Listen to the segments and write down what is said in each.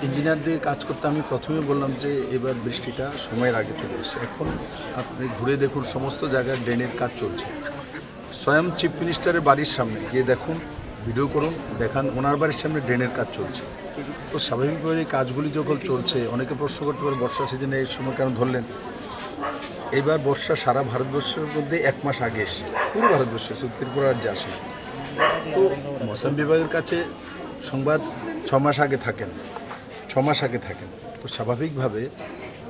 Engineer দিয়ে কাজ করতে আমি প্রথমেই বললাম যে এবার বৃষ্টিটা সময়ের আগে চলে এসেছে। এখন আপনি ঘুরে দেখুন সমস্ত জায়গায় ড্রেনের কাজ চলছে। স্বয়ং চিফ মিনিস্টারের বাড়ির সামনে গিয়ে দেখুন, ভিডিও করুন, দেখান ওনার বাড়ির সামনে ড্রেনের কাজ চলছে। তো স্বাভাবিকভাবে এই কাজগুলি যখন চলছে, অনেকে প্রশ্ন করতে পারে বর্ষা সিজনে এই সময় কেন ধরলেন। এইবার বর্ষা সারা ভারতবর্ষের মধ্যে 1 মাস আগে এসছে, পুরো ভারতবর্ষে, শুধু ত্রিপুরা রাজ্যে আসে। তো মৌসুম বিভাগের কাছে সংবাদ 6 মাস আগে থাকেন, 6 মাস আগে থাকেন। তো স্বাভাবিকভাবে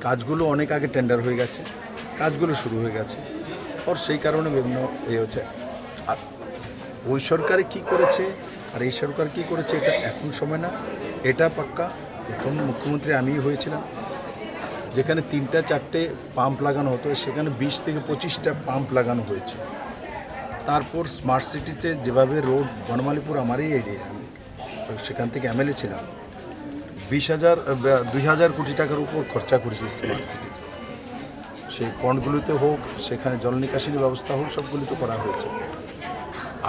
কাজগুলো অনেক আগে টেন্ডার হয়ে গেছে, কাজগুলো শুরু হয়ে গেছে। আর সেই কারণে বিভিন্ন হচ্ছে। আর ওই সরকারে কী করেছে আর এই সরকার কী করেছে এটা এখন সময় না, এটা পাক্কা। প্রথম মুখ্যমন্ত্রী আমিই হয়েছিলাম, যেখানে 3-4টে পাম্প লাগানো হতো, সেখানে 20 থেকে 25টা পাম্প লাগানো হয়েছে। তারপর স্মার্ট সিটিতে যেভাবে রোড, বনমালীপুর আমারই এরিয়া, সেখান থেকে এমএলএ ছিলাম, 2,000 কোটি টাকার উপর খরচা করেছি স্মার্ট সিটি। সেই পয়েন্টগুলিতে হোক, সেখানে জল নিকাশির ব্যবস্থা হোক, সবগুলিতে করা হয়েছে।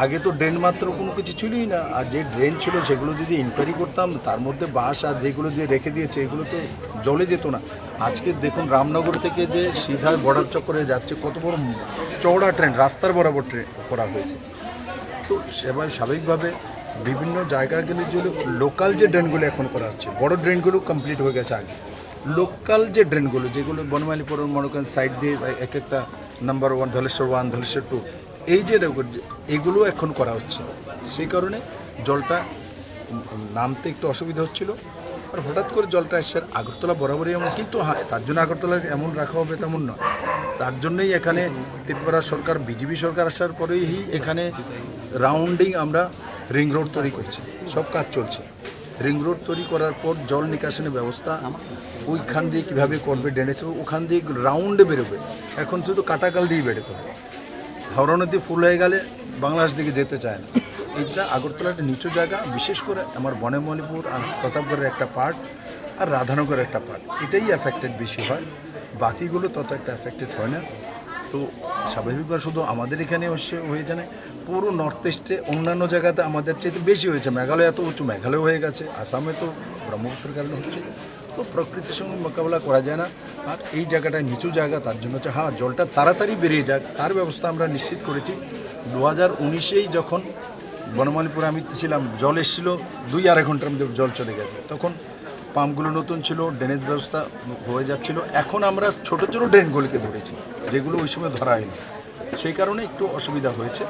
আগে তো ড্রেন মাত্র কোনো কিছু ছিলই না, আর যে ড্রেন ছিল সেগুলো যদি ইনকোয়ারি করতাম, তার মধ্যে বাঁশ আর যেগুলো দিয়ে রেখে দিয়েছে এগুলো তো জলে যেত না। আজকে দেখুন রামনগর থেকে যে সিধা বর্ডার চক্করে যাচ্ছে, কত বড় চওড়া ট্রেন, রাস্তার বরাবর ট্রেন করা হয়েছে। তো সেভাবে স্বাভাবিকভাবে বিভিন্ন জায়গাগুলি যে লোকাল যে ড্রেনগুলো এখন করা হচ্ছে, বড় ড্রেনগুলো কমপ্লিট হয়ে গেছে আগে। লোকাল যে ড্রেনগুলো যেগুলো বনমালীপুর মনে করেন সাইড দিয়ে এক একটা নাম্বার 1, ধলেশ্বর 1, ধলেশ্বর 2, এই যে এগুলো এখন করা হচ্ছে। সেই কারণে জলটা নামতে একটু অসুবিধা হচ্ছিল। আর হঠাৎ করে জলটা এসে আগরতলা বরাবরই এমন, কিন্তু হ্যাঁ, তার জন্য আগরতলা এমন রাখা হবে তেমন নয়। তার জন্যই এখানে ত্রিপুরা সরকার, বিজেপি সরকার আসার পরেই এখানে রাউন্ডিং আমরা রিং রোড তৈরি করছি, সব কাজ চলছে। রিং রোড তৈরি করার পর জল নিকাশনের ব্যবস্থা ওইখান দিয়ে কীভাবে করবে, ড্রেনেজ ওখান দিয়ে রাউন্ডে বেরোবে। এখন শুধু কাটাকাল দিয়ে বেরোতে হবে। হাওড়া নদী ফুল হয়ে গেলে বাংলাদেশ দিকে যেতে চায় না। এইটা আগরতলা একটা নিচু জায়গা, বিশেষ করে আমার বনমালীপুর আর প্রতাপগড়ের একটা পার্ট আর রাধানগরের একটা পার্ট, এটাই এফেক্টেড বেশি হয়, বাকিগুলো তত একটা এফেক্টেড হয় না। তো স্বাভাবিকভাবে শুধু আমাদের এখানে হয়ে যায় না, পুরো নর্থ ইস্টে অন্যান্য জায়গাতে আমাদের চাইতে বেশি হয়েছে। মেঘালয় এত উঁচু, মেঘালয় হয়ে গেছে, আসামে তো ব্রহ্মপুত্রের কারণে হচ্ছে। তো প্রকৃতির সঙ্গে মোকাবেলা করা যায় না। আর এই জায়গাটায় নিচু জায়গা, তার জন্য হচ্ছে হ্যাঁ জলটা তাড়াতাড়ি বেরিয়ে যাক, তার ব্যবস্থা আমরা নিশ্চিত করেছি। 2019-এই যখন বনমালীপুরে আমি ছিলাম, জল এসেছিলো 2-2.5 ঘন্টার মধ্যে জল চলে গেছে। তখন পাম্পগুলো নতুন ছিল, ড্রেনেজ ব্যবস্থা হয়ে যাচ্ছিল। এখন আমরা ছোটো ছোটো ড্রেনগুলিকে ধরেছি, যেগুলো ওই সময় ধরা হয়নি, সেই কারণে একটু অসুবিধা হয়েছে।